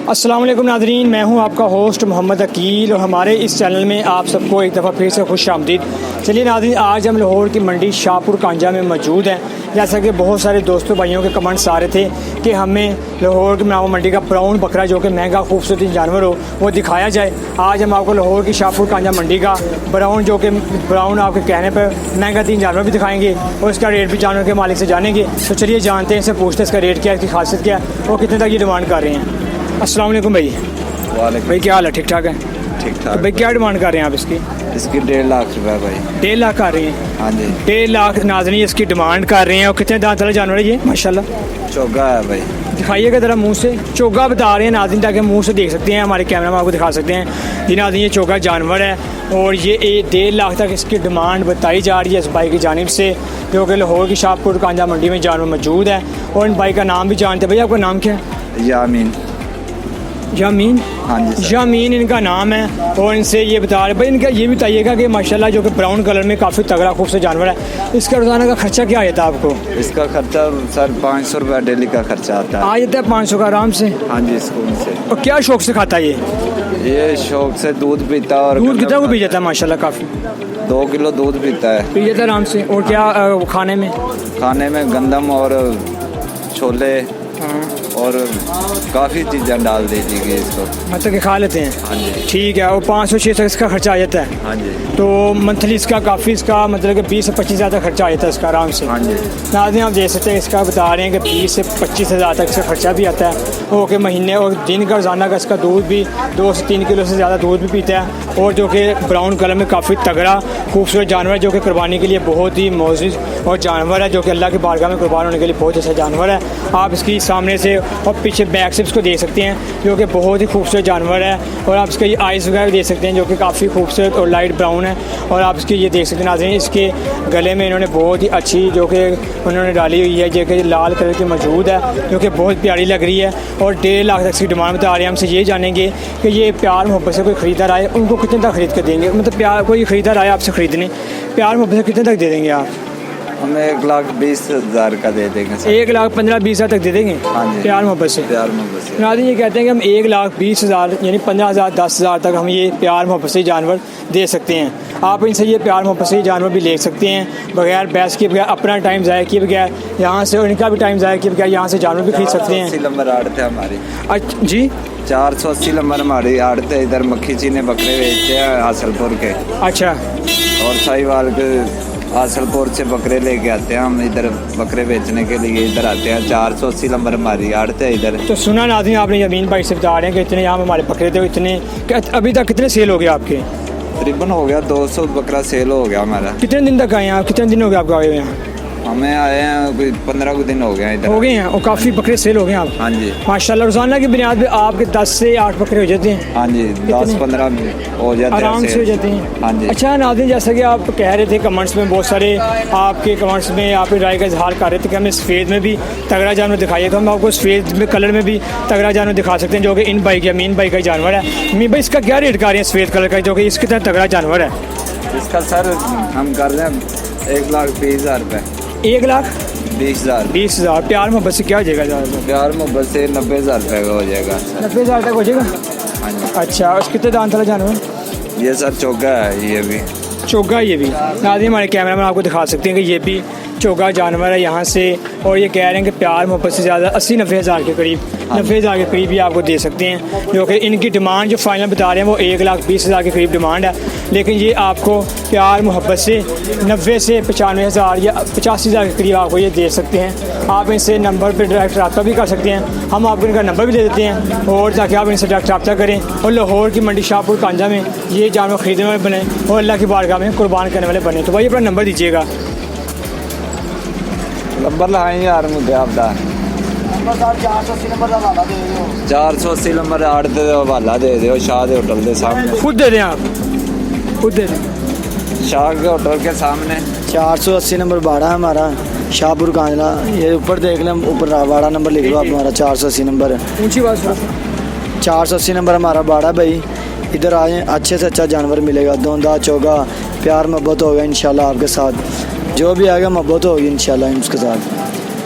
अस्सलाम वालेकुम नाज़रीन, मैं हूं आपका होस्ट मोहम्मद अकील और हमारे इस चैनल में आप सबको एक दफ़ा फिर से खुश आमदीद। चलिए नाज़रीन, आज हम लाहौर की मंडी शाहपुर कांजा में मौजूद हैं। जैसा कि बहुत सारे दोस्तों भाइयों के कमेंट्स आ रहे थे कि हमें लाहौर की मनावा मंडी का ब्राउन बकरा जो कि महंगा खूबसूरत जानवर हो वो दिखाया जाए। आज हम आपको लाहौर की शाहपुर कांजा मंडी का ब्राउन जो कि ब्राउन आपके कहने पर महंगा तीन जानवर भी दिखाएंगे और इसका रेट भी जानवर के मालिक से जानेंगे। तो चलिए जानते हैं, इससे पूछते हैं इसका रेट क्या है, इसकी खासियत क्या है और कितने तक ये डिमांड कर रहे हैं। अस्सलाम वालेकुम भाई। वालेकुम भाई क्या हाल है, ठीक ठाक है? ठीक तो ठाक। भाई क्या डिमांड कर रहे हैं आप इसकी? इसकी 1.5 लाख रुपए भाई। 1.5 लाख कर रहे हैं? हाँ जी। 1.5 लाख नाज़रीन इसकी डिमांड कर रहे हैं। और कितने दांत वाला जानवर है ये? माशाल्लाह चोगा है भाई। दिखाइएगा ज़रा मुंह से। चोगा बता रहे हैं नाज़रीन, ताकि मुंह से देख सकते हैं, हमारे कैमरा में आपको दिखा सकते हैं। जी नाज़रीन, ये चोगा जानवर है और ये 1.5 लाख तक इसकी डिमांड बताई जा रही है इस भाई की जानिब से, जो कि लाहौर की शाहपुर कांजा मंडी में जानवर मौजूद है। और इन भाई का नाम भी जानते हैं। भाई आपका नाम क्या है? यामीन। यामीन? हाँ जी सर। यामीन इनका नाम है। और इनसे ये बता रहे भाई, इनका ये भी बताइएगा कि माशाल्लाह जो कि ब्राउन कलर में काफ़ी तगड़ा खूबसूरत जानवर है, इसका रोज़ाना का खर्चा क्या आता है आपको? इसका खर्चा सर 500 रुपये डेली का खर्चा आता है। आ जाता है 500 का आराम से? हाँ जी, स्कूल से। और क्या शौक से खाता है ये शौक से दूध पीता और दूध कितना को पी जाता है? माशाल्लाह काफ़ी 2 किलो दूध पीता है। पी जाता है आराम से। और क्या खाने में? खाने में गंदम और छोले और काफ़ी चीज़ें डाल दीजिएगी इसको। मतलब कि खा लेते हैं? हाँ जी। ठीक है। और 500-600 तक इसका खर्चा आ जाता है? हाँ जी। तो मंथली इसका काफ़ी इसका मतलब कि 20 से 25 हज़ार तक खर्चा आ जाता है इसका आराम से? हाँ जी। नाज़रीन आप देख सकते हैं, इसका बता रहे हैं कि 20 से 25 हज़ार तक इसका खर्चा भी आता है। ओके महीने और दिन का रोज़ाना का इसका दूध भी 2 से 3 किलो से ज़्यादा दूध भी पीता है। और जो कि ब्राउन कलर में काफ़ी तगड़ा खूबसूरत जानवर है, जो कि कुर्बानी के लिए बहुत ही मोअज़्ज़ज़ और जानवर है, जो कि अल्लाह की बारगाह में कुर्बान होने के लिए बहुत अच्छा जानवर है। आप इसकी सामने से और पीछे बैक से इसको देख सकते हैं, जो कि बहुत ही खूबसूरत जानवर है। और आप इसके आइज़ वगैरह देख सकते हैं, जो कि काफ़ी खूबसूरत और लाइट ब्राउन है। और आप इसकी ये देख सकते हैं नाज़रीन, इसके गले में इन्होंने बहुत ही अच्छी जो कि उन्होंने डाली हुई है, जो कि लाल कलर की मौजूद है, जो कि बहुत प्यारी लग रही है। और 1.5 लाख तक इसकी डिमांड बता रहे हैं। हमसे ये जानेंगे कि ये प्यार मोहब्बत से कोई ख़रीदार आए, उनको कितने तक खरीद कर देंगे? मतलब प्यार कोई ख़रीदार आए आपसे ख़रीदने, प्यार मोहब्बत से कितने तक दे देंगे आप? हमें 1,20,000 का दे देंगे सर। 1,15,20 हज़ार तक दे देंगे? हाँ जी। प्यार मोहब्बत से? प्यार मोहब्बत से। नाज़रीन ये कहते हैं कि हम 1,20,000 यानी 15,000 10,000 तक हम ये प्यार मोहब्बत से जानवर दे सकते हैं। आप इनसे ये प्यार मोहब्बत से जानवर भी ले सकते हैं, बगैर बहस के, बगैर अपना टाइम ज़ाया किए बगैर, यहाँ से और इनका भी टाइम ज़ाया किए बगैर यहाँ से जानवर भी खरीद सकते हैं। 480 नंबर आड़त है हमारी। अच्छा जी। 480 नंबर हमारी आड़त है। इधर मक्खी चीने बकरे बेचते हैं हासलपुर के। अच्छा। और साहिवाल के हासलपुर से बकरे लेके आते हैं हम इधर बकरे बेचने के लिए, इधर आते हैं। 480 नंबर हमारी आड़त है इधर। तो सुना नाज़रीन आपने यमीन भाई से बता रहे हैं कि इतने यहाँ हमारे बकरे थे, इतने अभी तक कितने सेल हो गए आपके? तकरीबन हो गया 200 बकरा सेल हो गया हमारा। कितने दिन तक आए हैं आप? कितने दिन हो गए आपको आए हुए यहाँ? हमें आए हैं कोई 15 दिन हो गए इधर। हो गए हैं और काफ़ी बकरे सेल हो गए हैं आप? हाँ जी। माशाल्लाह रोज़ाना की बुनियाद पे आपके 10 से 8 बकरे हो जाते हैं? हाँ जी, 10-15 हो जाते हैं आराम से हो जाते हैं। हाँ जी। अच्छा नाज़रीन, जैसा कि आप कह रहे थे कमेंट्स में, बहुत सारे आपके कमेंट्स में आप राय का इजहार कर रहे थे कि हमें सफ़ेद में भी तगड़ा जानवर दिखाइए, तो हम आपको सफ़ेद में कलर में भी तगड़ा जानवर दिखा सकते हैं, जो कि इन भाई का मीन भाई का जानवर है। मीन भाई इसका क्या रेट कर रहे हैं सफ़ेद कलर का, जो कि इसके तरह तगड़ा जानवर है? इसका सर हम कर रहे हैं 1,20,000 रुपये। 1,20,000? 20,000 प्यार मोहब्बत से क्या हो जाएगा ज़्यादा? प्यार मोहब्बत से 90,000 रुपये का हो जाएगा। 90,000 तक हो जाएगा? हाँ जी। अच्छा, और कितने दांत वाला जानवर? ये सर चौका है, ये भी चोगा। ये भी नाज़रीन हमारे कैमरा में आपको दिखा सकते हैं कि ये भी चोगा जानवर है यहाँ से। और ये कह रहे हैं कि प्यार मोहब्बत से ज़्यादा 80-90 हज़ार के करीब, 90 हज़ार के करीब ही आपको दे सकते हैं, जो कि इनकी डिमांड जो फाइनल बता रहे हैं वो 1,20,000 के करीब डिमांड है। लेकिन ये आपको प्यार मोहब्बत से 90 से 95 हज़ार या 85 हज़ार के करीब आपको ये दे सकते हैं। आप इनसे नंबर पर डायरेक्ट रब्ता भी कर सकते हैं, हम आपको इनका नंबर भी दे देते हैं, और ताकि आप इनसे डायरेक्ट रब्ता करें और लाहौर की मंडी शाहपुर कांजा में ये जानवर ख़रीदने वाले बने और अल्लाह की बारगाह में कुर्बान करने वाले बने। तो भाई अपना नंबर दीजिएगा। नंबर लगाएं यार मुझे आपका। 480 नंबर आड़त का हवाला दे दो शाह के होटल के सामने। खुद दे दें आप, खुद दे दें। शाह के होटल के सामने 480 नंबर बाड़ा है हमारा, शाहपुर कांजला। ये ऊपर देख लें, ऊपर बाड़ा नंबर लिख लो आप, हमारा 480 नंबर है। ऊंची बात सुनो। 480 नंबर हमारा बाड़ा भाई। इधर आए, अच्छे से अच्छा जानवर मिलेगा, दोंदा चोगा, प्यार मोहब्बत होगा इंशाल्लाह आपके साथ। जो भी आएगा मोहब्बत होगी इंशाल्लाह उसके साथ।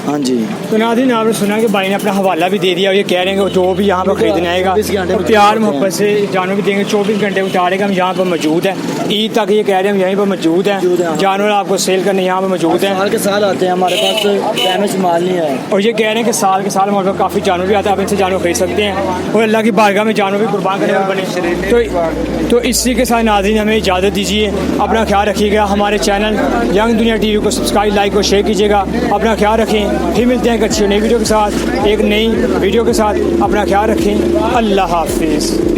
हाँ जी। तो नाज़रीन आपने सुना कि भाई ने अपना हवाला भी दे दिया और ये कह रहे हैं कि जो भी यहाँ पर खरीदने आएगा 24 घंटे तो प्यार मोहब्बत से जानवर भी देंगे। 24 घंटे उतारेगा, हम यहाँ पर मौजूद हैं। ईद तक ये कह रहे हैं हम यहीं पर मौजूद हैं, जानवर आपको सेल करने यहाँ पर मौजूद हैं। साल के साल आते हैं, हमारे पास डैमेज माल नहीं है। और ये कह रहे हैं कि साल के साल हमारे पास काफ़ी जानवर भी आते हैं, आप इनसे जानवर खरीद सकते हैं और अल्लाह की बारगाह में जानवर भी कुर्बान करने वाले बने। तो इसी के साथ नाज़रीन हमें इजाज़त दीजिए, अपना ख्याल रखिएगा। हमारे चैनल यंग दुनिया टीवी को सब्सक्राइब, लाइक और शेयर कीजिएगा। अपना ख्याल रखें, फिर मिलते हैं एक अच्छी नई वीडियो के साथ, एक नई वीडियो के साथ। अपना ख्याल रखें, अल्लाह हाफिज़।